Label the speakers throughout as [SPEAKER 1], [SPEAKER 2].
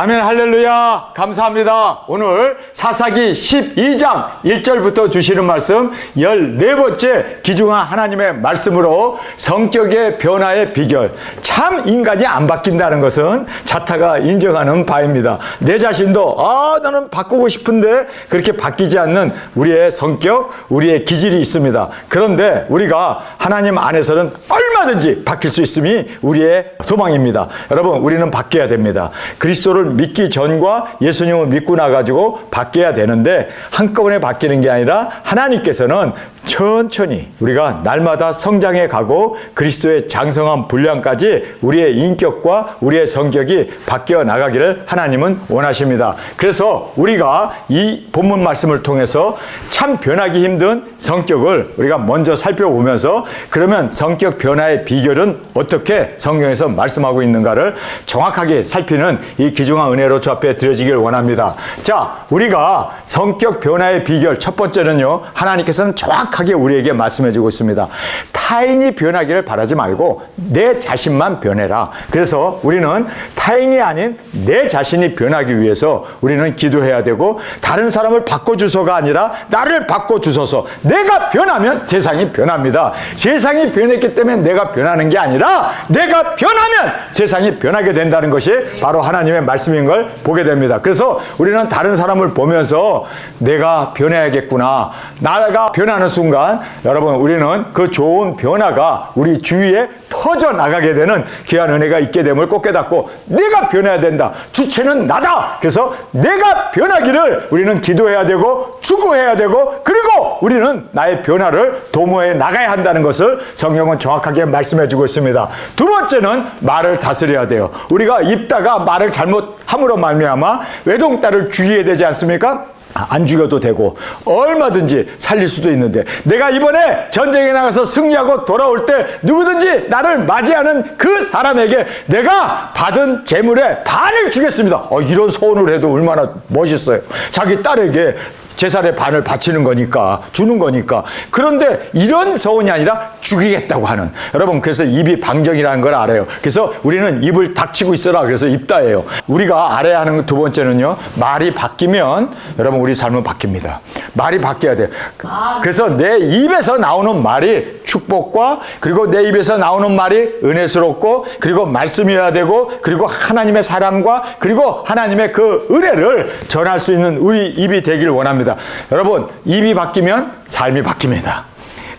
[SPEAKER 1] 아멘, 할렐루야. 감사합니다. 오늘 사사기 12장 1절부터 주시는 말씀 14번째 귀중한 하나님의 말씀으로 성격의 변화의 비결. 참 인간이 안 바뀐다는 것은 자타가 인정하는 바입니다. 내 자신도 나는 바꾸고 싶은데 그렇게 바뀌지 않는 우리의 성격, 우리의 기질이 있습니다. 그런데 우리가 하나님 안에서는 얼마든지 바뀔 수 있음이 우리의 소망입니다. 여러분, 우리는 바뀌어야 됩니다. 그리스도를 믿기 전과 예수님을 믿고 나가지고 바뀌어야 되는데 한꺼번에 바뀌는 게 아니라 하나님께서는 천천히 우리가 날마다 성장해 가고 그리스도의 장성한 분량까지 우리의 인격과 우리의 성격이 바뀌어 나가기를 하나님은 원하십니다. 그래서 우리가 이 본문 말씀을 통해서 참 변하기 힘든 성격을 우리가 먼저 살펴보면서 그러면 성격 변화의 비결은 어떻게 성경에서 말씀하고 있는가를 정확하게 살피는 이 귀중한 은혜로 주 앞에 드려지길 원합니다. 자, 우리가 성격 변화의 비결 첫 번째는요, 하나님께서는 정확하게 우리에게 말씀해 주고 있습니다. 타인이 변하기를 바라지 말고 내 자신만 변해라. 그래서 우리는 타인이 아닌 내 자신이 변하기 위해서 우리는 기도해야 되고, 다른 사람을 바꿔주소가 아니라 나를 바꿔주소서. 내가 변하면 세상이 변합니다. 세상이 변했기 때문에 내가 변하는 게 아니라 내가 변하면 세상이 변하게 된다는 것이 바로 하나님의 말씀인 걸 보게 됩니다. 그래서 우리는 다른 사람을 보면서 내가 변해야겠구나, 나가 변하는 순간 여러분, 우리는 그 좋은 변화가 우리 주위에 터져 나가게 되는 귀한 은혜가 있게 됨을 꼭 깨닫고 내가 변해야 된다. 주체는 나다. 그래서 내가 변하기를 우리는 기도해야 되고 추구해야 되고, 그리고 우리는 나의 변화를 도모해 나가야 한다는 것을 성경은 정확하게 말씀해 주고 있습니다. 두 번째는 말을 다스려야 돼요. 우리가 입다가 말을 잘못함으로 말미암아 외동딸을 죽이게 되지 않습니까? 안 죽여도 되고 얼마든지 살릴 수도 있는데, 내가 이번에 전쟁에 나가서 승리하고 돌아올 때 누구든지 나를 맞이하는 그 사람에게 내가 받은 재물의 반을 주겠습니다. 이런 소원을 해도 얼마나 멋있어요. 자기 딸에게 재산의 반을 바치는 거니까, 주는 거니까. 그런데 이런 소원이 아니라 죽이겠다고 하는, 여러분, 그래서 입이 방정이라는 걸 알아요. 그래서 우리는 입을 닥치고 있어라. 그래서 입다예요. 우리가 알아야 하는 두 번째는요, 말이 바뀌면 여러분 우리 삶은 바뀝니다. 말이 바뀌어야 돼요. 그래서 내 입에서 나오는 말이 축복과, 그리고 내 입에서 나오는 말이 은혜스럽고, 그리고 말씀이어야 되고, 그리고 하나님의 사랑과, 그리고 하나님의 그 은혜를 전할 수 있는 우리 입이 되길 원합니다. 여러분, 입이 바뀌면 삶이 바뀝니다.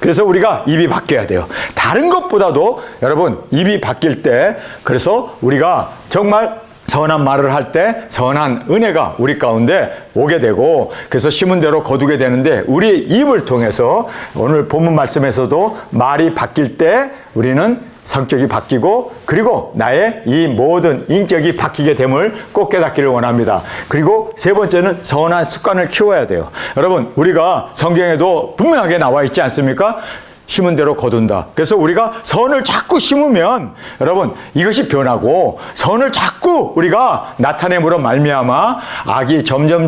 [SPEAKER 1] 그래서 우리가 입이 바뀌어야 돼요. 다른 것보다도 여러분, 입이 바뀔 때, 그래서 우리가 정말 선한 말을 할 때 선한 은혜가 우리 가운데 오게 되고, 그래서 심은 대로 거두게 되는데, 우리 입을 통해서 오늘 본문 말씀에서도 말이 바뀔 때 우리는 성격이 바뀌고, 그리고 나의 이 모든 인격이 바뀌게 됨을 꼭 깨닫기를 원합니다. 그리고 세 번째는 선한 습관을 키워야 돼요. 여러분, 우리가 성경에도 분명하게 나와 있지 않습니까? 심은 대로 거둔다. 그래서 우리가 선을 자꾸 심으면 여러분 이것이 변하고, 선을 자꾸 우리가 나타냄으로 말미암아 악이 점점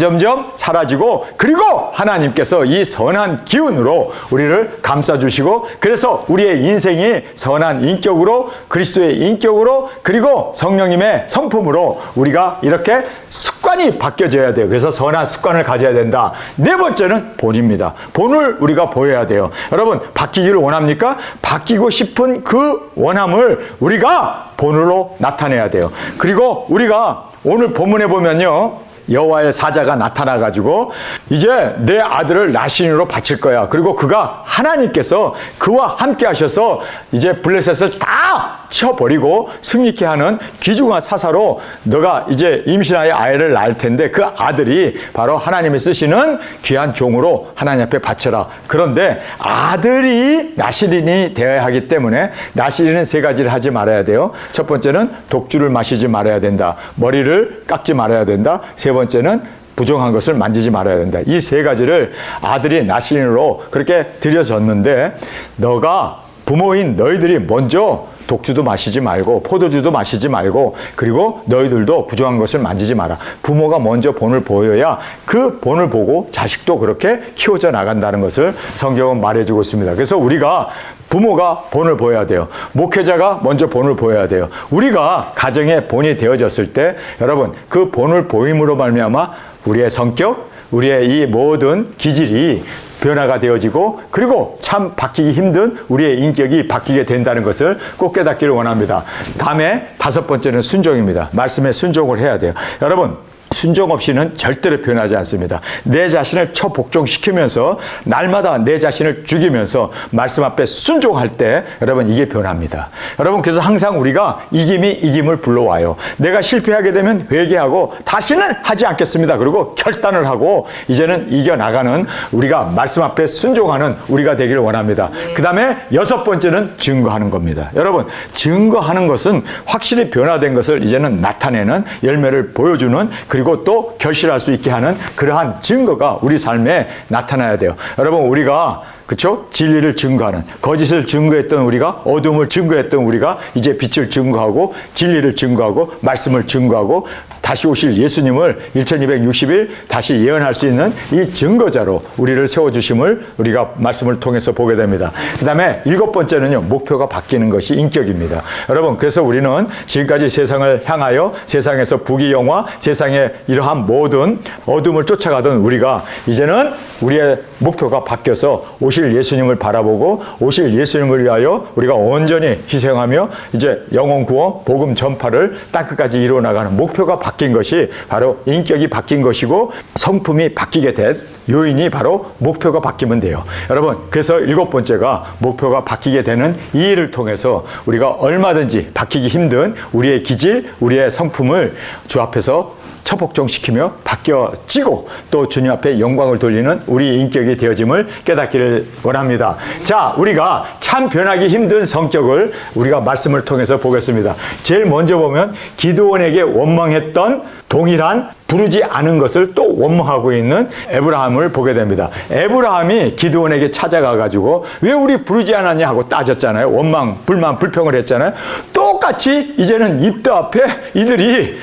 [SPEAKER 1] 사라지고, 그리고 하나님께서 이 선한 기운으로 우리를 감싸주시고, 그래서 우리의 인생이 선한 인격으로, 그리스도의 인격으로, 그리고 성령님의 성품으로 우리가 이렇게 습관이 바뀌어져야 돼요. 그래서 선한 습관을 가져야 된다. 네 번째는 본입니다. 본을 우리가 보여야 돼요. 여러분, 바뀌기를 원합니까? 바뀌고 싶은 그 원함을 우리가 본으로 나타내야 돼요. 그리고 우리가 오늘 본문에 보면요, 여호와의 사자가 나타나가지고 이제 내 아들을 나신으로 바칠 거야. 그리고 그가 하나님께서 그와 함께 하셔서 이제 블레셋을 다 쳐버리고 승리케 하는 귀중한 사사로 너가 이제 임신하여 아이를 낳을 텐데 그 아들이 바로 하나님이 쓰시는 귀한 종으로 하나님 앞에 바쳐라. 그런데 아들이 나시린이 되어야 하기 때문에 나시린은 세 가지를 하지 말아야 돼요. 첫 번째는 독주를 마시지 말아야 된다. 머리를 깎지 말아야 된다. 세 번째는 부정한 것을 만지지 말아야 된다. 이 세 가지를 아들이 나시린으로 그렇게 들여졌는데, 너가 부모인 너희들이 먼저 독주도 마시지 말고 포도주도 마시지 말고, 그리고 너희들도 부정한 것을 만지지 마라. 부모가 먼저 본을 보여야 그 본을 보고 자식도 그렇게 키워져 나간다는 것을 성경은 말해주고 있습니다. 그래서 우리가 부모가 본을 보여야 돼요. 목회자가 먼저 본을 보여야 돼요. 우리가 가정의 본이 되어졌을 때 여러분 그 본을 보임으로 말미암아 우리의 성격, 우리의 이 모든 기질이 변화가 되어지고 그리고 참 바뀌기 힘든 우리의 인격이 바뀌게 된다는 것을 꼭 깨닫기를 원합니다. 다음에 5번째는 순종입니다. 말씀에 순종을 해야 돼요. 여러분 순종 없이는 절대로 변하지 않습니다. 내 자신을 처복종시키면서 날마다 내 자신을 죽이면서 말씀 앞에 순종할 때 여러분 이게 변합니다. 여러분 그래서 항상 우리가 이김이 이김을 불러와요. 내가 실패하게 되면 회개하고 다시는 하지 않겠습니다. 그리고 결단을 하고 이제는 이겨나가는 우리가 말씀 앞에 순종하는 우리가 되기를 원합니다. 그 다음에 6번째는 증거하는 겁니다. 여러분 증거하는 것은 확실히 변화된 것을 이제는 나타내는 열매를 보여주는 그리고 또 결실할 수 있게 하는 그러한 증거가 우리 삶에 나타나야 돼요. 여러분 우리가 그렇죠? 진리를 증거하는 거짓을 증거했던 우리가 어둠을 증거했던 우리가 이제 빛을 증거하고 진리를 증거하고 말씀을 증거하고 다시 오실 예수님을 1260일 다시 예언할 수 있는 이 증거자로 우리를 세워주심을 우리가 말씀을 통해서 보게 됩니다. 그 다음에 7번째는요. 목표가 바뀌는 것이 인격입니다. 여러분 그래서 우리는 지금까지 세상을 향하여 세상에서 부귀영화 세상의 이러한 모든 어둠을 쫓아가던 우리가 이제는 우리의 목표가 바뀌어서 오실 예수님을 바라보고 오실 예수님을 위하여 우리가 온전히 희생하며 이제 영혼 구원 복음 전파를 땅끝까지 이루어나가는 목표가 바뀐 것이 바로 인격이 바뀐 것이고 성품이 바뀌게 된 요인이 바로 목표가 바뀌면 돼요. 여러분 그래서 7번째가 목표가 바뀌게 되는 이 일을 통해서 우리가 얼마든지 바뀌기 힘든 우리의 기질 우리의 성품을 주 앞에서 처복종시키며 바뀌어지고 또 주님 앞에 영광을 돌리는 우리 인격이 되어짐을 깨닫기를 원합니다. 자, 우리가 참 변하기 힘든 성격을 우리가 말씀을 통해서 보겠습니다. 제일 먼저 보면 기드온에게 원망했던 동일한 부르지 않은 것을 또 원망하고 있는 에브라함을 보게 됩니다. 에브라함이 기드온에게 찾아가가지고 왜 우리 부르지 않았냐 하고 따졌잖아요. 원망, 불만, 불평을 했잖아요. 똑같이 이제는 입다 앞에 이들이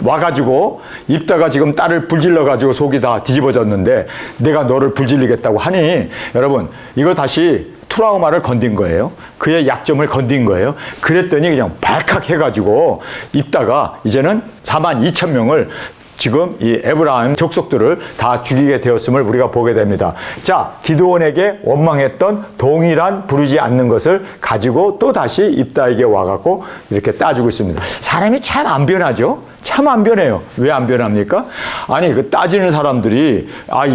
[SPEAKER 1] 와가지고 입다가 지금 딸을 불질러가지고 속이 다 뒤집어졌는데 내가 너를 불질리겠다고 하니 여러분 이거 다시 트라우마를 건든 거예요. 그의 약점을 건든 거예요. 그랬더니 그냥 발칵 해가지고 입다가 이제는 42,000명을 지금 이 에브라임 족속들을 다 죽이게 되었음을 우리가 보게 됩니다. 자, 기드온에게 원망했던 동일한 부르지 않는 것을 가지고 또 다시 입다에게 와갖고 이렇게 따지고 있습니다. 사람이 참 안 변하죠? 참 안 변해요. 왜 안 변합니까? 아니, 그 따지는 사람들이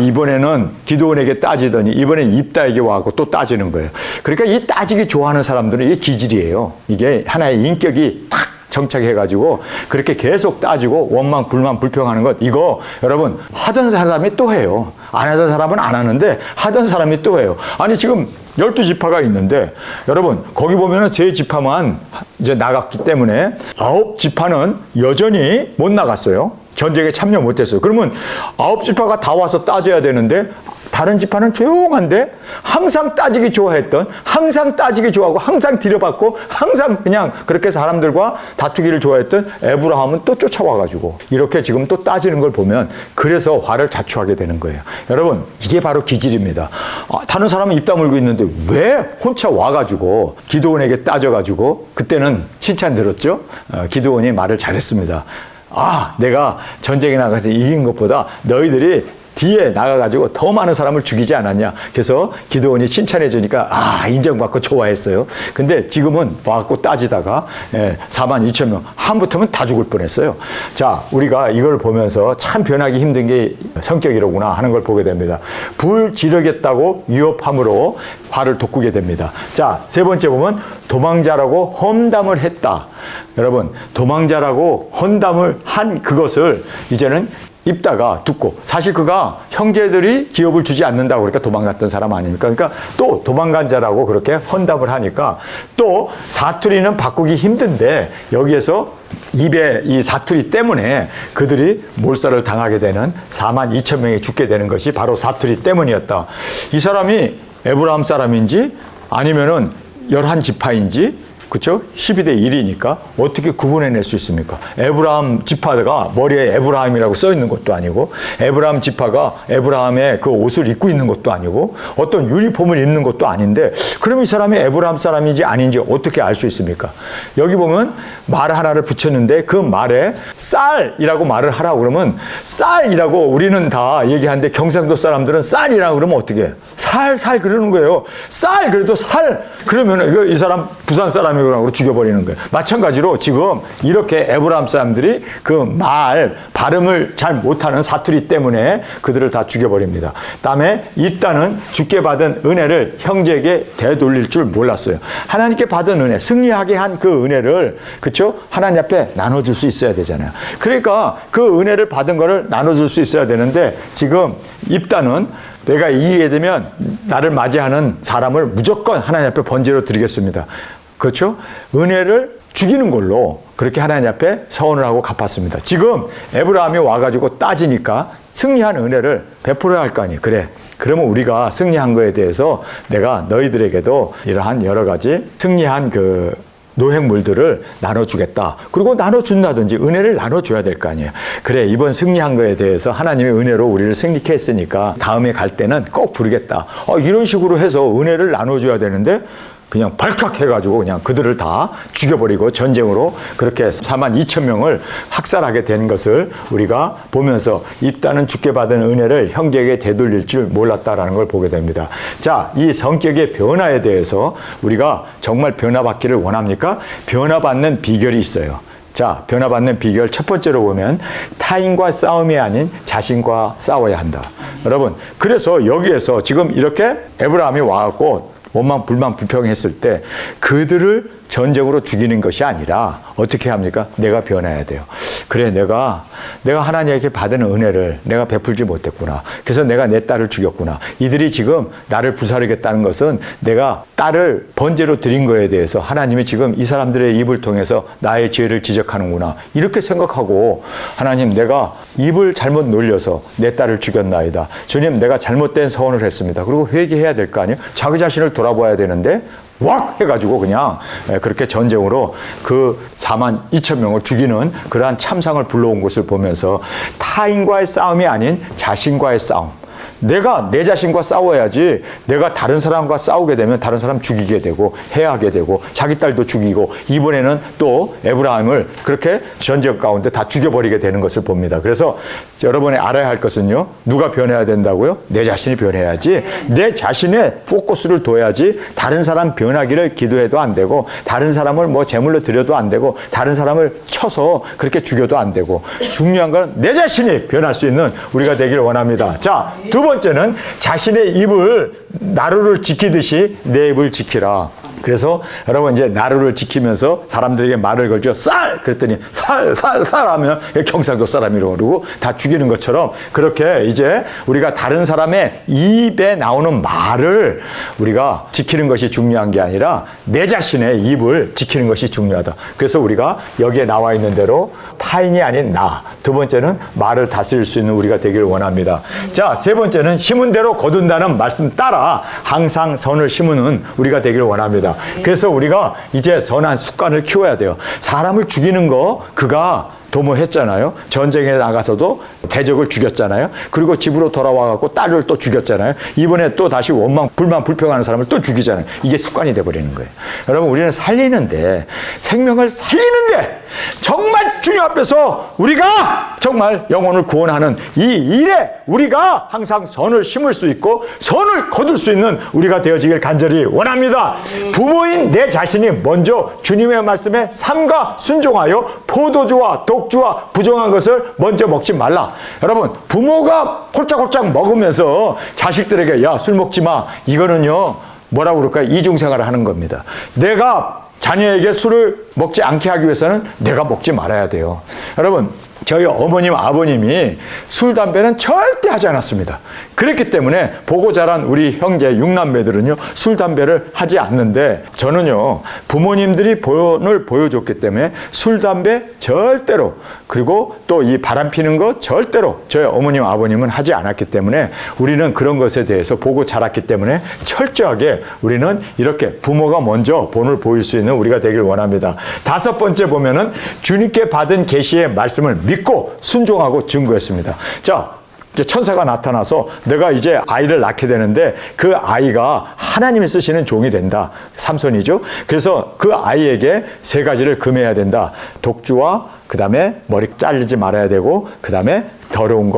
[SPEAKER 1] 이번에는 기드온에게 따지더니 이번엔 입다에게 와갖고 또 따지는 거예요. 그러니까 이 따지기 좋아하는 사람들은 이게 기질이에요. 이게 하나의 인격이 탁 정착해가지고 그렇게 계속 따지고 원망, 불만, 불평하는 것 이거 여러분 하던 사람이 또 해요. 안 하던 사람은 안 하는데 하던 사람이 또 해요. 아니 지금 12지파가 있는데 여러분 거기 보면은 3지파만 이제 나갔기 때문에 9지파는 여전히 못 나갔어요. 전쟁에 참여 못했어요. 그러면 9지파가 다 와서 따져야 되는데 다른 지파는 조용한데 항상 따지기 좋아했던 항상 따지기 좋아하고 항상 들여받고 항상 그냥 그렇게 사람들과 다투기를 좋아했던 에브라함은 또 쫓아와가지고 이렇게 지금 또 따지는 걸 보면 그래서 화를 자초하게 되는 거예요. 여러분 이게 바로 기질입니다. 다른 사람은 입 다물고 있는데 왜 혼자 와가지고 기드온에게 따져가지고 그때는 칭찬 들었죠. 기드온이 말을 잘했습니다. 내가 전쟁에 나가서 이긴 것보다 너희들이 뒤에 나가가지고 더 많은 사람을 죽이지 않았냐. 그래서 기드온이 칭찬해 주니까 인정받고 좋아했어요. 근데 지금은 와갖고 따지다가 42,000명 한부터면 다 죽을 뻔했어요. 자, 우리가 이걸 보면서 참 변하기 힘든 게 성격이로구나 하는 걸 보게 됩니다. 불 지르겠다고 위협함으로 화를 돋구게 됩니다. 자, 3번째 보면 도망자라고 험담을 했다. 여러분 도망자라고 험담을 한 그것을 이제는 입다가 듣고 사실 그가 형제들이 기업을 주지 않는다고 그러니까 도망갔던 사람 아닙니까? 그러니까 또 도망간 자라고 그렇게 헌담을 하니까 또 사투리는 바꾸기 힘든데 여기에서 입에 이 사투리 때문에 그들이 몰살을 당하게 되는 42,000명이 죽게 되는 것이 바로 사투리 때문이었다. 이 사람이 에브라임 사람인지 아니면은 11지파인지 그렇죠? 12대 1이니까 어떻게 구분해낼 수 있습니까? 에브라함 지파가 머리에 에브라함이라고 써 있는 것도 아니고, 에브라함 지파가 에브라함의 그 옷을 입고 있는 것도 아니고, 어떤 유니폼을 입는 것도 아닌데, 그럼 이 사람이 에브라함 사람인지 아닌지 어떻게 알 수 있습니까? 여기 보면 말 하나를 붙였는데 그 말에 쌀이라고 말을 하라고 그러면, 쌀이라고 우리는 다 얘기하는데 경상도 사람들은 쌀이라고 그러면 어떻게 해? 살 그러는 거예요. 쌀 그래도 살 그러면 이거 이 사람 부산 사람이라고 죽여버리는 거예요. 마찬가지로 지금 이렇게 에브라함 사람들이 그 말 발음을 잘 못하는 사투리 때문에 그들을 다 죽여버립니다. 다음에 입다는 주께 받은 은혜를 형제에게 되돌릴 줄 몰랐어요. 하나님께 받은 은혜, 승리하게 한 그 은혜를, 그렇죠? 하나님 앞에 나눠줄 수 있어야 되잖아요. 그러니까 그 은혜를 받은 거를 나눠줄 수 있어야 되는데, 지금 입다는 내가 이기게 되면 나를 맞이하는 사람을 무조건 하나님 앞에 번제로 드리겠습니다. 그렇죠? 은혜를 죽이는 걸로 그렇게 하나님 앞에 서원을 하고 갚았습니다. 지금 에브라함이 와가지고 따지니까 승리한 은혜를 베풀어야 할 거 아니에요. 그래. 그러면 우리가 승리한 거에 대해서 내가 너희들에게도 이러한 여러 가지 승리한 그 노획물들을 나눠주겠다. 그리고 나눠준다든지 은혜를 나눠줘야 될 거 아니에요. 그래, 이번 승리한 거에 대해서 하나님의 은혜로 우리를 승리케 했으니까 다음에 갈 때는 꼭 부르겠다. 이런 식으로 해서 은혜를 나눠줘야 되는데, 그냥 발칵 해가지고 그냥 그들을 다 죽여버리고 전쟁으로 그렇게 42,000명을 학살하게 된 것을 우리가 보면서, 입다는 주께 받은 은혜를 형제에게 되돌릴 줄 몰랐다라는 걸 보게 됩니다. 자, 이 성격의 변화에 대해서 우리가 정말 변화받기를 원합니까? 변화받는 비결이 있어요. 자, 변화받는 비결 첫 번째로 보면 타인과 싸움이 아닌 자신과 싸워야 한다. 여러분, 그래서 여기에서 지금 이렇게 에브라함이 와갖고 원망 불만 불평했을 때 그들을 전적으로 죽이는 것이 아니라 어떻게 합니까? 내가 변해야 돼요. 그래, 내가 하나님에게 받은 은혜를 내가 베풀지 못했구나. 그래서 내가 내 딸을 죽였구나. 이들이 지금 나를 불사르겠다는 것은 내가 딸을 번제로 드린 거에 대해서 하나님이 지금 이 사람들의 입을 통해서 나의 죄를 지적하는구나. 이렇게 생각하고, 하나님, 내가 입을 잘못 놀려서 내 딸을 죽였나이다. 주님, 내가 잘못된 서원을 했습니다. 그리고 회개해야 될 거 아니에요? 자기 자신을 돌아봐야 되는데 왁 해가지고 그냥 그렇게 전쟁으로 그 42,000명을 죽이는 그러한 참상을 불러온 것을 보면서, 타인과의 싸움이 아닌 자신과의 싸움. 내가 내 자신과 싸워야지, 내가 다른 사람과 싸우게 되면 다른 사람 죽이게 되고 해하게 되고 자기 딸도 죽이고, 이번에는 또 에브라임을 그렇게 전쟁 가운데 다 죽여버리게 되는 것을 봅니다. 그래서 여러분이 알아야 할 것은요, 누가 변해야 된다고요? 내 자신이 변해야지. 내 자신의 포커스를 둬야지 다른 사람 변하기를 기도해도 안 되고, 다른 사람을 뭐 제물로 드려도 안 되고, 다른 사람을 쳐서 그렇게 죽여도 안 되고, 중요한 건 내 자신이 변할 수 있는 우리가 되기를 원합니다. 자, 두 번째는 자신의 입을 나루를 지키듯이 내 입을 지키라. 그래서 여러분, 이제 나루를 지키면서 사람들에게 말을 걸죠. 쌀! 그랬더니 쌀 하면 경상도 사람이라고 그러고 다 죽이는 것처럼, 그렇게 이제 우리가 다른 사람의 입에 나오는 말을 우리가 지키는 것이 중요한 게 아니라 내 자신의 입을 지키는 것이 중요하다. 그래서 우리가 여기에 나와 있는 대로 타인이 아닌 나. 두 번째는 말을 다스릴 수 있는 우리가 되기를 원합니다. 자, 세 번째는 심은 대로 거둔다는 말씀 따라 항상 선을 심는 우리가 되기를 원합니다. 그래서 우리가 이제 선한 습관을 키워야 돼요. 사람을 죽이는 거 그가 도모했잖아요. 전쟁에 나가서도 대적을 죽였잖아요. 그리고 집으로 돌아와갖고 딸을 또 죽였잖아요. 이번에 또 다시 원망, 불만, 불평하는 사람을 또 죽이잖아요. 이게 습관이 돼버리는 거예요. 여러분, 우리는 살리는데, 생명을 살리는데 정말 주님 앞에서 우리가 정말 영혼을 구원하는 이 일에 우리가 항상 선을 심을 수 있고 선을 거둘 수 있는 우리가 되어지길 간절히 원합니다. 부모인 내 자신이 먼저 주님의 말씀에 삼가 순종하여 포도주와 독주와 부정한 것을 먼저 먹지 말라. 여러분, 부모가 홀짝홀짝 먹으면서 자식들에게 야, 술 먹지 마. 이거는요, 뭐라고 그럴까요? 이중생활을 하는 겁니다. 내가 자녀에게 술을 먹지 않게 하기 위해서는 내가 먹지 말아야 돼요. 여러분, 저희 어머님, 아버님이 술, 담배는 절대 하지 않았습니다. 그랬기 때문에 보고 자란 우리 형제 6남매들은요, 술, 담배를 하지 않는데 저는요, 부모님들이 본을 보여줬기 때문에 술, 담배 절대로, 그리고 또 이 바람 피는 거 절대로 저희 어머님, 아버님은 하지 않았기 때문에 우리는 그런 것에 대해서 보고 자랐기 때문에 철저하게 우리는 이렇게 부모가 먼저 본을 보일 수 있는 우리가 되길 원합니다. 5번째 보면은 주님께 받은 계시의 말씀을 믿고 순종하고 증거했습니다. 자, 이제 천사가 나타나서 내가 이제 아이를 낳게 되는데 그 아이가 하나님이 쓰시는 종이 된다. 삼손이죠. 그래서 그 아이에게 3가지를 금해야 된다. 독주와 그 다음에 머리 잘리지 말아야 되고 그 다음에 더러운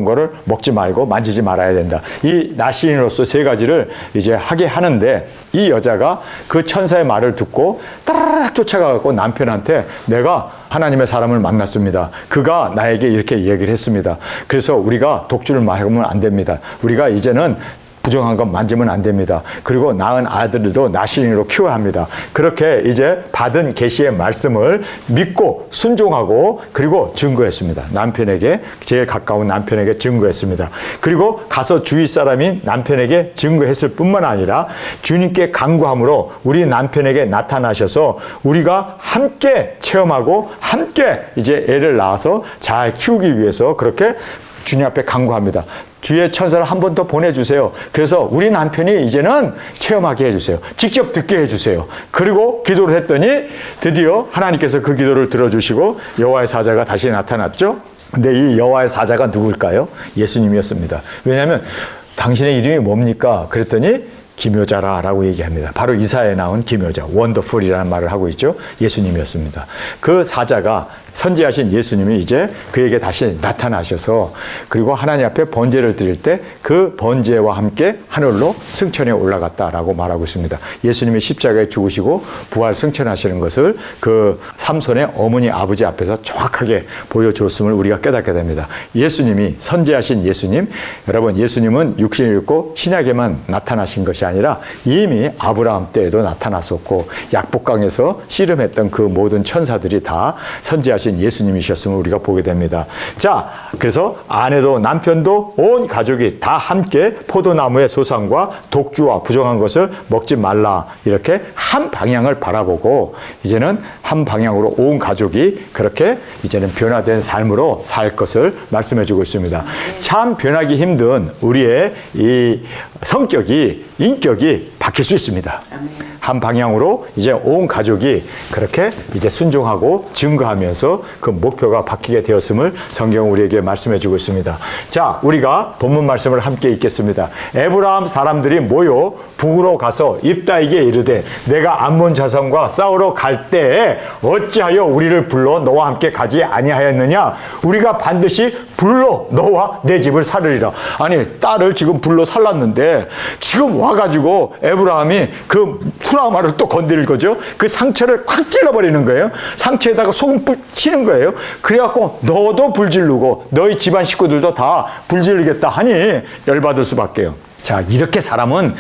[SPEAKER 1] 거를 먹지 말고 만지지 말아야 된다. 이 나시인으로서 3가지를 이제 하게 하는데 이 여자가 그 천사의 말을 듣고 따라락 쫓아가고 남편한테 내가 하나님의 사람을 만났습니다. 그가 나에게 이렇게 얘기를 했습니다. 그래서 우리가 독주를 마시면 안 됩니다. 우리가 이제는 부정한 것 만지면 안 됩니다. 그리고 낳은 아들도 나시인으로 키워야 합니다. 그렇게 이제 받은 계시의 말씀을 믿고 순종하고 그리고 증거했습니다. 남편에게, 제일 가까운 남편에게 증거했습니다. 그리고 가서 주위 사람이 남편에게 증거했을 뿐만 아니라 주님께 간구함으로 우리 남편에게 나타나셔서 우리가 함께 체험하고 함께 이제 애를 낳아서 잘 키우기 위해서 그렇게 주님 앞에 간구합니다. 주의 천사를 한 번 더 보내주세요. 그래서 우리 남편이 이제는 체험하게 해주세요. 직접 듣게 해주세요. 그리고 기도를 했더니 드디어 하나님께서 그 기도를 들어주시고 여호와의 사자가 다시 나타났죠. 근데 이 여호와의 사자가 누굴까요? 예수님이었습니다. 왜냐하면 당신의 이름이 뭡니까? 그랬더니 기묘자라고 얘기합니다. 바로 이사야에 나온 기묘자, 원더풀이라는 말을 하고 있죠. 예수님이었습니다. 그 사자가 선지하신 예수님이 이제 그에게 다시 나타나셔서 그리고 하나님 앞에 번제를 드릴 때 그 번제와 함께 하늘로 승천해 올라갔다라고 말하고 있습니다. 예수님이 십자가에 죽으시고 부활 승천하시는 것을 그 삼손의 어머니 아버지 앞에서 정확하게 보여줬음을 우리가 깨닫게 됩니다. 예수님이 선지하신 예수님, 여러분 예수님은 육신을 입고 신약에만 나타나신 것이 아니라 이미 아브라함 때에도 나타났었고 약복강에서 씨름했던 그 모든 천사들이 다 선지하신 예수님이셨음을 우리가 보게 됩니다. 자, 그래서 아내도 남편도 온 가족이 다 함께 포도나무의 소상과 독주와 부정한 것을 먹지 말라 이렇게 한 방향을 바라보고 이제는 한 방향으로 온 가족이 그렇게 이제는 변화된 삶으로 살 것을 말씀해 주고 있습니다. 참 변하기 힘든 우리의 이 성격이 인격이 바뀔 수 있습니다. 한 방향으로 이제 온 가족이 그렇게 이제 순종하고 증거하면서 그 목표가 바뀌게 되었음을 성경은 우리에게 말씀해 주고 있습니다. 자, 우리가 본문 말씀을 함께 읽겠습니다. 에브라함 사람들이 모여 북으로 가서 입다에게 이르되 내가 암몬 자손과 싸우러 갈 때에 어찌하여 우리를 불러 너와 함께 가지 아니하였느냐? 우리가 반드시 불러 너와 내 집을 살으리라. 아니, 딸을 지금 불러 살랐는데 지금 와가지고 에브라함이 그 트라우마를 또 건드릴 거죠. 그 상처를 콱 찔러버리는 거예요. 상처에다가 소금 치는 거예요. 그래갖고 너도 불지르고 너희 집안 식구들도 다 불지르겠다 하니 열받을 수밖에요. 자, 이렇게 사람은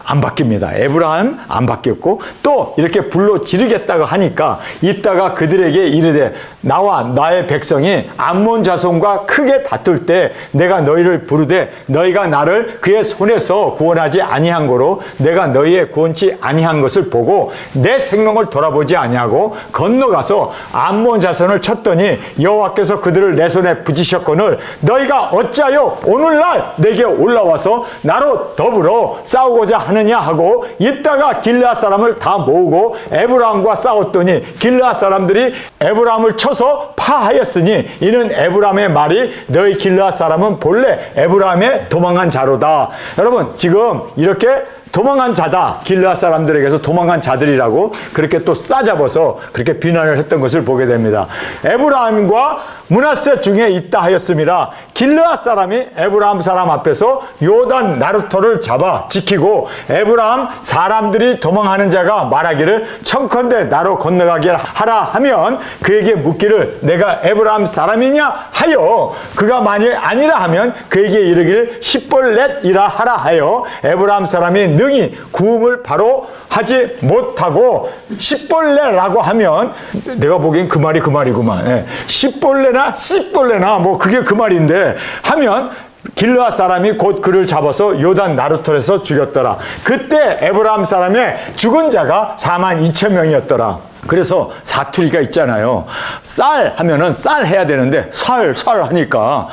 [SPEAKER 1] 안 바뀝니다. 에브라함 안 바뀌었고 또 이렇게 불러 지르겠다고 하니까 이따가 그들에게 이르되 나와 나의 백성이 암몬 자손과 크게 다툴 때 내가 너희를 부르되 너희가 나를 그의 손에서 구원하지 아니한 거로 내가 너희의 구원치 아니한 것을 보고 내 생명을 돌아보지 아니하고 건너가서 암몬 자손을 쳤더니 여호와께서 그들을 내 손에 붙이셨거늘 너희가 어찌하여 오늘날 내게 올라와서 나로 더불어 싸우고자 하느냐 하고 이따가 길르앗 사람을 다 모으고 에브라함과 싸웠더니 길르앗 사람들이 에브라함을 쳐서 파하였으니 이는 에브라함의 말이 너희 길르앗 사람은 본래 에브라함의 도망한 자로다. 여러분 지금 이렇게 도망한 자다. 길르앗 사람들에게서 도망한 자들이라고 그렇게 또 싸잡아서 그렇게 비난을 했던 것을 보게 됩니다. 에브라임과 므낫세 중에 있다 하였음이라. 길르앗 사람이 에브라임 사람 앞에서 요단 나루토를 잡아 지키고 에브라임 사람들이 도망하는 자가 말하기를 청컨대 나로 건너가게 하라 하면 그에게 묻기를 내가 에브라임 사람이냐 하여 그가 만일 아니라 하면 그에게 이르기를 십벌넷이라 하라 하여 에브라임 사람이 능히 구음을 바로 하지 못하고 씨벌레라고 하면 내가 보기엔 그 말이 그 말이구만. 예. 씨벌레나 씨벌레나 뭐 그게 그 말인데 하면 길르앗 사람이 곧 그를 잡아서 요단 나루톨에서 죽였더라. 그때 에브라임 사람의 죽은 자가 42,000명이었더라. 그래서 사투리가 있잖아요. 쌀 하면은 쌀 해야 되는데 살 하니까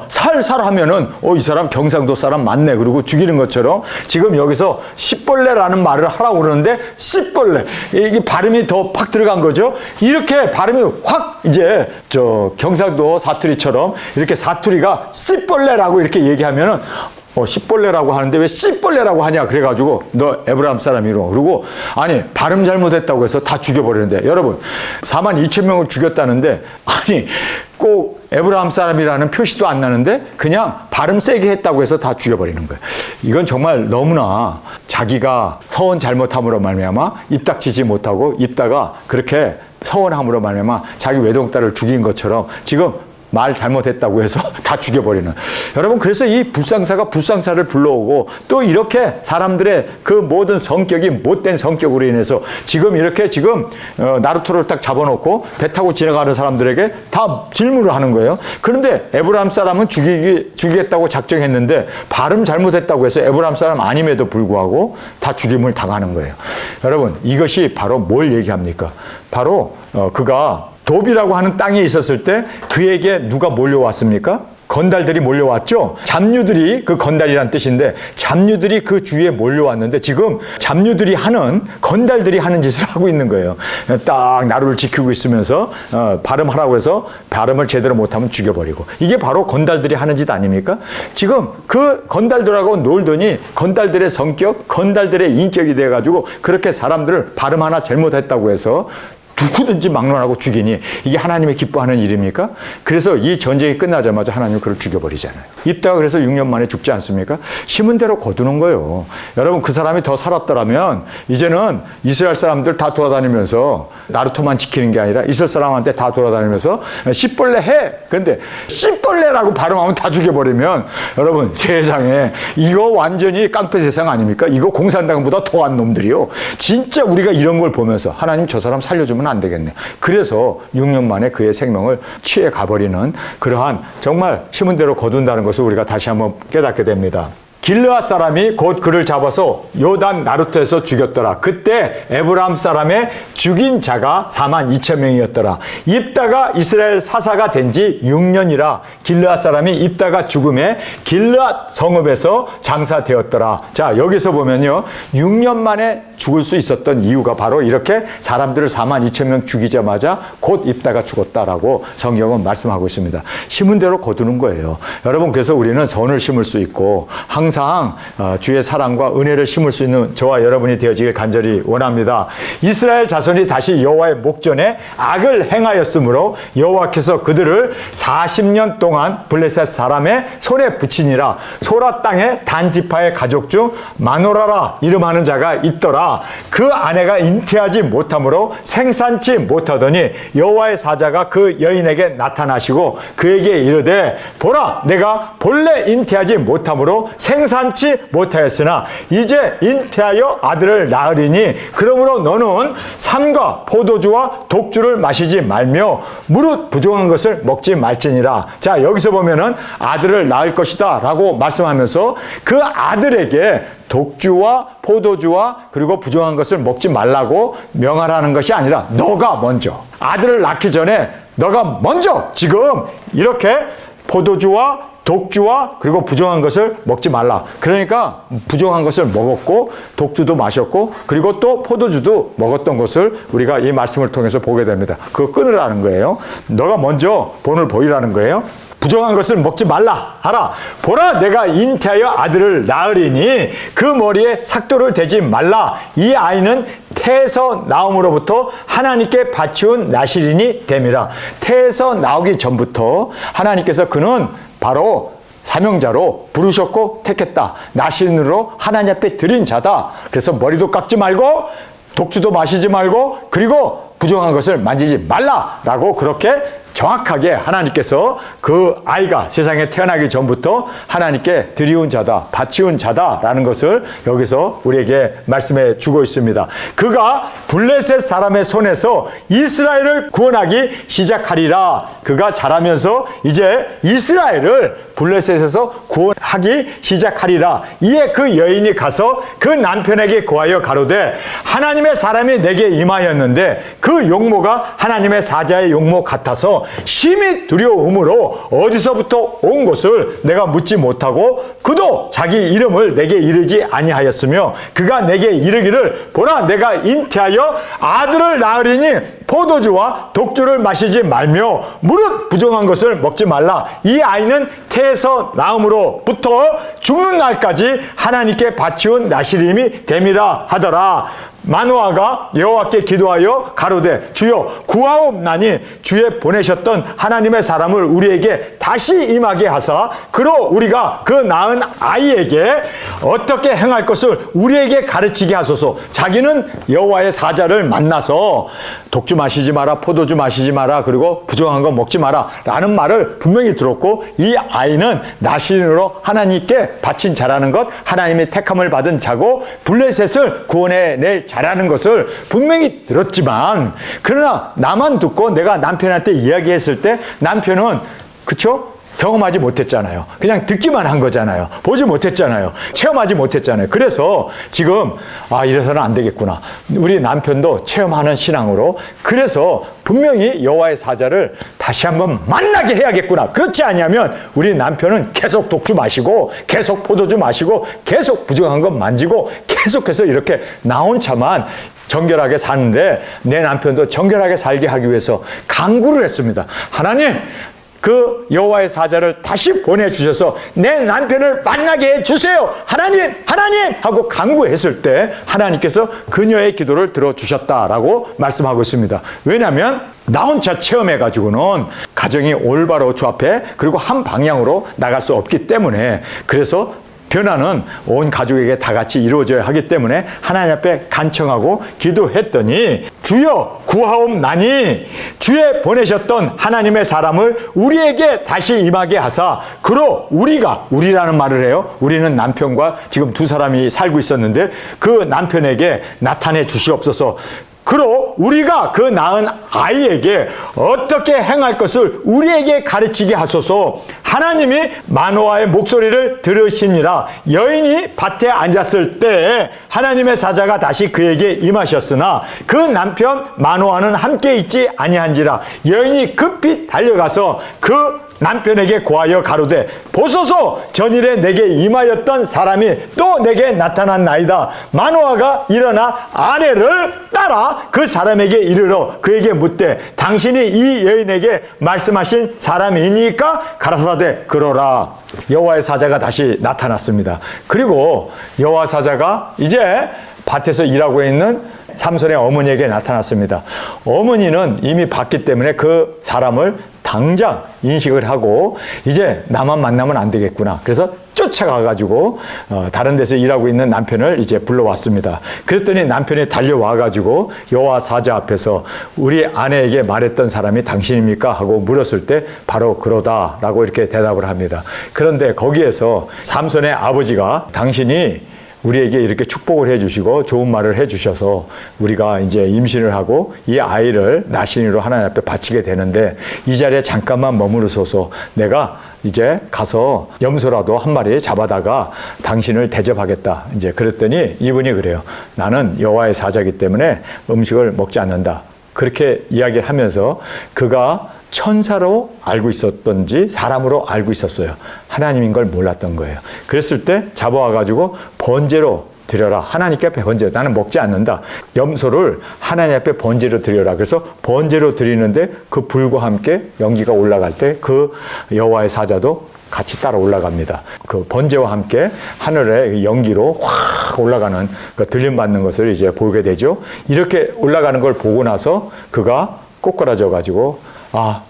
[SPEAKER 1] 살 하면은 이 사람 경상도 사람 맞네. 그리고 죽이는 것처럼 지금 여기서 씨벌레라는 말을 하라고 그러는데 씨벌레 이게 발음이 더 팍 들어간 거죠. 이렇게 발음이 확 이제 경상도 사투리처럼 이렇게 사투리가 씨벌레라고 이렇게 얘기하면은 씨벌레라고 하는데 왜 씨벌레라고 하냐 그래가지고 너 에브라임 사람이로 그러고 아니 발음 잘못했다고 해서 다 죽여버리는데 여러분 42,000명을 죽였다는데 아니 꼭 에브라임 사람이라는 표시도 안 나는데 그냥 발음 세게 했다고 해서 다 죽여버리는 거예요. 이건 정말 너무나 자기가 서원 잘못함으로 말미암아 입 닥치지 못하고 입다가 그렇게 서원함으로 말미암아 자기 외동딸을 죽인 것처럼 지금 말 잘못했다고 해서 다 죽여버리는. 여러분 그래서 이 불상사가 불상사를 불러오고 또 이렇게 사람들의 그 모든 성격이 못된 성격으로 인해서 지금 이렇게 나루토를 딱 잡아놓고 배 타고 지나가는 사람들에게 다 질문을 하는 거예요. 그런데 에브라임 사람은 죽이겠다고 작정했는데 발음 잘못했다고 해서 에브라임 사람 아님에도 불구하고 다 죽임을 당하는 거예요. 여러분 이것이 바로 뭘 얘기합니까? 바로 그가 돕이라고 하는 땅에 있었을 때 그에게 누가 몰려왔습니까? 건달들이 몰려왔죠. 잡류들이 그 건달이란 뜻인데 잡류들이 그 주위에 몰려왔는데 지금 잡류들이 건달들이 하는 짓을 하고 있는 거예요. 딱 나루를 지키고 있으면서 발음하라고 해서 발음을 제대로 못하면 죽여버리고 이게 바로 건달들이 하는 짓 아닙니까? 지금 그 건달들하고 놀더니 건달들의 성격, 건달들의 인격이 돼가지고 그렇게 사람들을 발음 하나 잘못했다고 해서 누구든지 막론하고 죽이니 이게 하나님이 기뻐하는 일입니까? 그래서 이 전쟁이 끝나자마자 하나님은 그를 죽여버리잖아요. 입다가 그래서 6년 만에 죽지 않습니까? 심은 대로 거두는 거예요. 여러분 그 사람이 더 살았더라면 이제는 이스라엘 사람들 다 돌아다니면서 나루토만 지키는 게 아니라 이스라엘 사람한테 다 돌아다니면서 씨벌레 해. 근데 씨벌레라고 발음하면 다 죽여버리면 여러분 세상에 이거 완전히 깡패 세상 아닙니까? 이거 공산당보다 더한 놈들이요. 진짜 우리가 이런 걸 보면서 하나님 저 사람 살려주면 안 되겠네. 그래서 6년 만에 그의 생명을 취해 가버리는 그러한 정말 심은 대로 거둔다는 것을 우리가 다시 한번 깨닫게 됩니다. 길르앗 사람이 곧 그를 잡아서 요단 나루토에서 죽였더라. 그때 에브라임 사람의 죽인 자가 42,000명이었더라. 입다가 이스라엘 사사가 된 지 6년이라 길르앗 사람이 입다가 죽음에 길르앗 성읍에서 장사되었더라. 자 여기서 보면요 6년 만에 죽을 수 있었던 이유가 바로 이렇게 사람들을 42,000명 죽이자마자 곧 입다가 죽었다라고 성경은 말씀하고 있습니다. 심은 대로 거두는 거예요. 여러분 그래서 우리는 선을 심을 수 있고 항상 주의 사랑과 은혜를 심을 수 있는 저와 여러분이 되어지길 간절히 원합니다. 이스라엘 자손이 다시 여호와의 목전에 악을 행하였으므로 여호와께서 그들을 40년 동안 블레셋 사람의 손에 붙이니라. 소라 땅의 단지파의 가족 중 마노라라 이름하는 자가 있더라. 그 아내가 잉태하지 못하므로 생산치 못하더니 여호와의 사자가 그 여인에게 나타나시고 그에게 이르되 보라 내가 본래 잉태하지 못하므로 생산치 못하였으나 이제 잉태하여 아들을 낳으리니 그러므로 너는 삼과 포도주와 독주를 마시지 말며 무릇 부정한 것을 먹지 말지니라. 자 여기서 보면은 아들을 낳을 것이다 라고 말씀하면서 그 아들에게 독주와 포도주와 그리고 부정한 것을 먹지 말라고 명하라는 것이 아니라 너가 먼저 아들을 낳기 전에 너가 먼저 지금 이렇게 포도주와 독주와 그리고 부정한 것을 먹지 말라. 그러니까 부정한 것을 먹었고 독주도 마셨고 그리고 또 포도주도 먹었던 것을 우리가 이 말씀을 통해서 보게 됩니다. 그거 끊으라는 거예요. 너가 먼저 본을 보이라는 거예요. 부정한 것을 먹지 말라 하라. 보라 내가 잉태하여 아들을 낳으리니 그 머리에 삭도를 대지 말라. 이 아이는 태에서 나옴으로부터 하나님께 바치운 나실인이 됨이라. 태에서 나오기 전부터 하나님께서 그는 바로 사명자로 부르셨고 택했다. 나실인으로 하나님 앞에 드린 자다. 그래서 머리도 깎지 말고 독주도 마시지 말고 그리고 부정한 것을 만지지 말라라고 그렇게 정확하게 하나님께서 그 아이가 세상에 태어나기 전부터 하나님께 드리운 자다, 바치운 자다라는 것을 여기서 우리에게 말씀해 주고 있습니다. 그가 블레셋 사람의 손에서 이스라엘을 구원하기 시작하리라. 그가 자라면서 이제 이스라엘을 블레셋에서 구원하기 시작하리라. 이에 그 여인이 가서 그 남편에게 고하여 가로되 하나님의 사람이 내게 임하였는데 그 용모가 하나님의 사자의 용모 같아서 심히 두려움으로 어디서부터 온 것을 내가 묻지 못하고 그도 자기 이름을 내게 이르지 아니하였으며 그가 내게 이르기를 보라 내가 잉태하여 아들을 낳으리니 포도주와 독주를 마시지 말며 무릇 부정한 것을 먹지 말라. 이 아이는 태에서 나음으로부터 죽는 날까지 하나님께 바치운 나시림이 됨이라 하더라. 마노아가 여호와께 기도하여 가로되 주여 구하옵나니 주의 보내셨던 하나님의 사람을 우리에게 다시 임하게 하사 그로 우리가 그 낳은 아이에게 어떻게 행할 것을 우리에게 가르치게 하소서. 자기는 여호와의 사자를 만나서 독주 마시지 마라, 포도주 마시지 마라, 그리고 부정한 거 먹지 마라 라는 말을 분명히 들었고 이 아이는 나시린으로 하나님께 바친 자라는 것, 하나님의 택함을 받은 자고 블레셋을 구원해낼 자라는 것을 분명히 들었지만 그러나 나만 듣고 내가 남편한테 이야기했을 때 남편은 그쵸? 경험하지 못했잖아요. 그냥 듣기만 한 거잖아요. 보지 못했잖아요. 체험하지 못했잖아요. 그래서 지금 이래서는 안 되겠구나. 우리 남편도 체험하는 신앙으로 그래서 분명히 여호와의 사자를 다시 한번 만나게 해야겠구나. 그렇지 않으면 우리 남편은 계속 독주 마시고 계속 포도주 마시고 계속 부정한 것 만지고 계속해서 이렇게 나온 차만 정결하게 사는데 내 남편도 정결하게 살게 하기 위해서 간구를 했습니다. 하나님 그 여호와의 사자를 다시 보내주셔서 내 남편을 만나게 해주세요. 하나님 하고 간구했을 때 하나님께서 그녀의 기도를 들어주셨다라고 말씀하고 있습니다. 왜냐하면 나 혼자 체험해가지고는 가정이 올바로 주 앞에 그리고 한 방향으로 나갈 수 없기 때문에 그래서 변화는 온 가족에게 다 같이 이루어져야 하기 때문에 하나님 앞에 간청하고 기도했더니 주여 구하옵나니 주의 보내셨던 하나님의 사람을 우리에게 다시 임하게 하사 그로 우리라는 말을 해요. 우리는 남편과 지금 두 사람이 살고 있었는데 그 남편에게 나타내 주시옵소서. 그로 우리가 그 낳은 아이에게 어떻게 행할 것을 우리에게 가르치게 하소서. 하나님이 마노아의 목소리를 들으시니라. 여인이 밭에 앉았을 때 하나님의 사자가 다시 그에게 임하셨으나 그 남편 마노아는 함께 있지 아니한지라. 여인이 급히 달려가서 그 남편에게 고하여 가로되 보소서 전일에 내게 임하였던 사람이 또 내게 나타났나이다. 마노아가 일어나 아내를 따라 그 사람에게 이르러 그에게 묻되 당신이 이 여인에게 말씀하신 사람이니까 가라사대 그러라. 여호와의 사자가 다시 나타났습니다. 그리고 여호와 사자가 이제 밭에서 일하고 있는 삼손의 어머니에게 나타났습니다. 어머니는 이미 봤기 때문에 그 사람을 당장 인식을 하고 이제 나만 만나면 안 되겠구나. 그래서 쫓아가가지고 다른 데서 일하고 있는 남편을 이제 불러왔습니다. 그랬더니 남편이 달려와가지고 여호와 사자 앞에서 우리 아내에게 말했던 사람이 당신입니까? 하고 물었을 때 바로 그러다라고 이렇게 대답을 합니다. 그런데 거기에서 삼손의 아버지가 당신이 우리에게 이렇게 축복을 해주시고 좋은 말을 해주셔서 우리가 이제 임신을 하고 이 아이를 나신이로 하나님 앞에 바치게 되는데 이 자리에 잠깐만 머무르소서. 내가 이제 가서 염소라도 한 마리 잡아다가 당신을 대접하겠다. 이제 그랬더니 이분이 그래요. 나는 여호와의 사자이기 때문에 음식을 먹지 않는다. 그렇게 이야기를 하면서 그가 천사로 알고 있었던지 사람으로 알고 있었어요. 하나님인 걸 몰랐던 거예요. 그랬을 때 잡아와가지고 번제로 드려라. 하나님께 번제. 나는 먹지 않는다. 염소를 하나님 앞에 번제로 드려라. 그래서 번제로 드리는데 그 불과 함께 연기가 올라갈 때 그 여호와의 사자도 같이 따라 올라갑니다. 그 번제와 함께 하늘에 연기로 확 올라가는 그 들림 받는 것을 이제 보게 되죠. 이렇게 올라가는 걸 보고 나서 그가 꼬꾸라져 가지고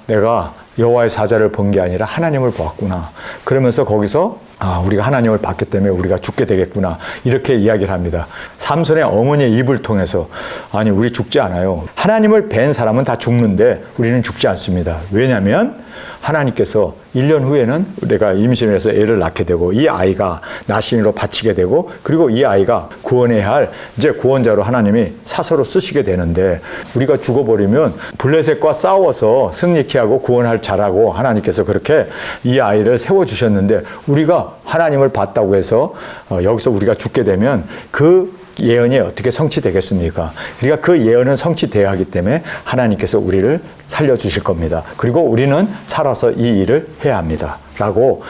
[SPEAKER 1] 내가 여호와의 사자를 본 게 아니라 하나님을 보았구나. 그러면서 거기서 우리가 하나님을 받기 때문에 우리가 죽게 되겠구나 이렇게 이야기를 합니다. 삼손의 어머니의 입을 통해서 아니 우리 죽지 않아요. 하나님을 뵌 사람은 다 죽는데 우리는 죽지 않습니다. 왜냐하면 하나님께서 1년 후에는 내가 임신을 해서 애를 낳게 되고 이 아이가 나신으로 바치게 되고 그리고 이 아이가 구원해야 할 이제 구원자로 하나님이 사서로 쓰시게 되는데 우리가 죽어버리면 블레셋과 싸워서 승리케 하고 구원할 자라고 하나님께서 그렇게 이 아이를 세워주셨는데 우리가 하나님을 봤다고 해서 여기서 우리가 죽게 되면 그 예언이 어떻게 성취되겠습니까? 그러니까 그 예언은 성취되어야 하기 때문에 하나님께서 우리를 살려주실 겁니다. 그리고 우리는 살아서 이 일을 해야 합니다. 라고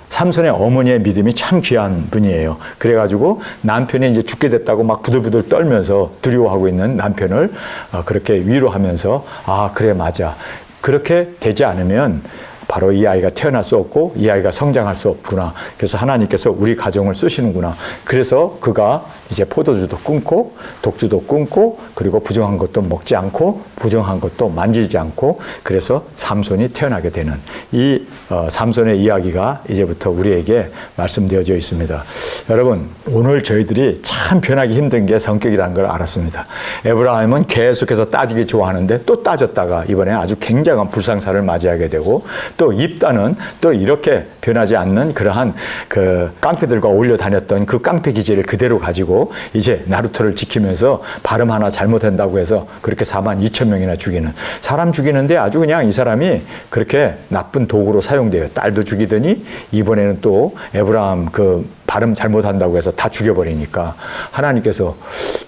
[SPEAKER 1] 삼손의 어머니의 믿음이 참 귀한 분이에요. 그래가지고 남편이 이제 죽게 됐다고 막 부들부들 떨면서 두려워하고 있는 남편을 그렇게 위로하면서 그래 맞아. 그렇게 되지 않으면 바로 이 아이가 태어날 수 없고 이 아이가 성장할 수 없구나. 그래서 하나님께서 우리 가정을 쓰시는구나. 그래서 그가 이제 포도주도 끊고 독주도 끊고 그리고 부정한 것도 먹지 않고 부정한 것도 만지지 않고 그래서 삼손이 태어나게 되는 이 삼손의 이야기가 이제부터 우리에게 말씀되어져 있습니다. 여러분 오늘 저희들이 참 변하기 힘든 게 성격이라는 걸 알았습니다. 에브라임은 계속해서 따지기 좋아하는데 또 따졌다가 이번에 아주 굉장한 불상사를 맞이하게 되고 또 입다는 또 이렇게 변하지 않는 그러한 깡패들과 어울려 다녔던 그 깡패 기질을 그대로 가지고 이제 나루토를 지키면서 발음 하나 잘못한다고 해서 그렇게 42,000명이나 죽이는 사람 죽이는데 아주 그냥 이 사람이 그렇게 나쁜 도구로 사용돼요. 딸도 죽이더니 이번에는 또 에브라임 발음 잘못한다고 해서 다 죽여버리니까 하나님께서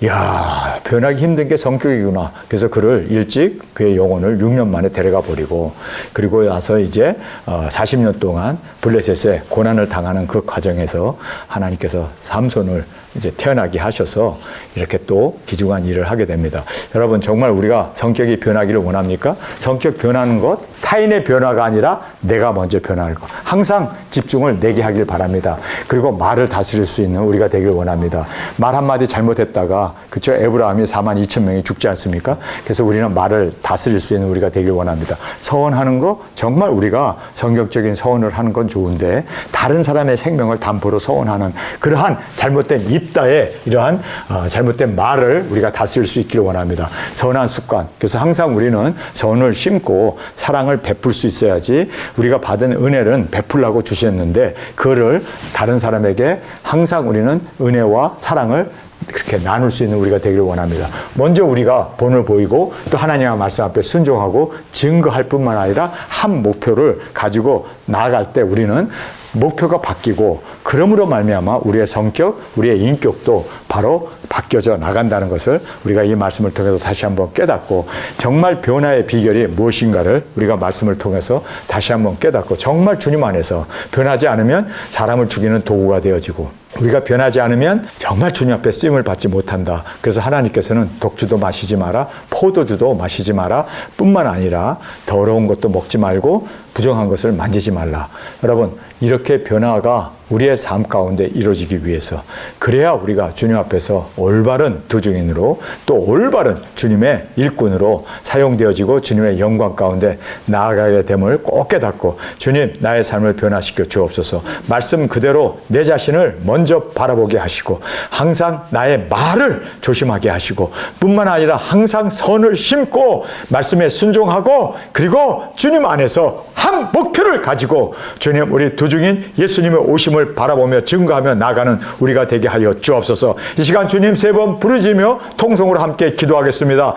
[SPEAKER 1] 야 변하기 힘든 게 성격이구나. 그래서 그를 일찍 그의 영혼을 6년 만에 데려가 버리고 그리고 나서 이제 40년 동안 블레셋에 고난을 당하는 그 과정에서 하나님께서 삼손을 이제 태어나게 하셔서 이렇게 또 귀중한 일을 하게 됩니다. 여러분 정말 우리가 성격이 변하기를 원합니까? 성격 변하는 것 타인의 변화가 아니라 내가 먼저 변하는 것. 항상 집중을 내게 하길 바랍니다. 그리고 말을 다스릴 수 있는 우리가 되길 원합니다. 말 한마디 잘못했다가 그쵸? 에브라임이 42,000명이 죽지 않습니까? 그래서 우리는 말을 다스릴 수 있는 우리가 되길 원합니다. 서원하는 거 정말 우리가 성격적인 서원을 하는 건 좋은데 다른 사람의 생명을 담보로 서원하는 그러한 잘못된 입다의 이러한 잘못된 말을 우리가 다스릴 수 있기를 원합니다. 선한 습관. 그래서 항상 우리는 선을 심고 사랑을 베풀 수 있어야지 우리가 받은 은혜는 베풀라고 주셨는데 그거를 다른 사람에게 항상 우리는 은혜와 사랑을 그렇게 나눌 수 있는 우리가 되기를 원합니다. 먼저 우리가 본을 보이고 또 하나님의 말씀 앞에 순종하고 증거할 뿐만 아니라 한 목표를 가지고 나아갈 때 우리는 목표가 바뀌고 그러므로 말미암아 우리의 성격, 우리의 인격도 바로 바뀌어져 나간다는 것을 우리가 이 말씀을 통해서 다시 한번 깨닫고 정말 변화의 비결이 무엇인가를 우리가 말씀을 통해서 다시 한번 깨닫고 정말 주님 안에서 변하지 않으면 사람을 죽이는 도구가 되어지고 우리가 변하지 않으면 정말 주님 앞에 쓰임을 받지 못한다. 그래서 하나님께서는 독주도 마시지 마라, 포도주도 마시지 마라 뿐만 아니라 더러운 것도 먹지 말고 부정한 것을 만지지 말라. 여러분 이렇게 변화가 우리의 삶 가운데 이루어지기 위해서 그래야 우리가 주님 앞에서 올바른 두중인으로 또 올바른 주님의 일꾼으로 사용되어지고 주님의 영광 가운데 나아가게 됨을 꼭 깨닫고 주님 나의 삶을 변화시켜 주옵소서. 말씀 그대로 내 자신을 먼저 바라보게 하시고 항상 나의 말을 조심하게 하시고 뿐만 아니라 항상 선을 심고 말씀에 순종하고 그리고 주님 안에서 한 목표를 가지고 주님 우리 두중인 예수님의 오심을 바라보며 증거하며 나가는 우리가 되게 하여 주옵소서. 이 시간 주님 세 번 부르짖으며 통성으로 함께 기도하겠습니다.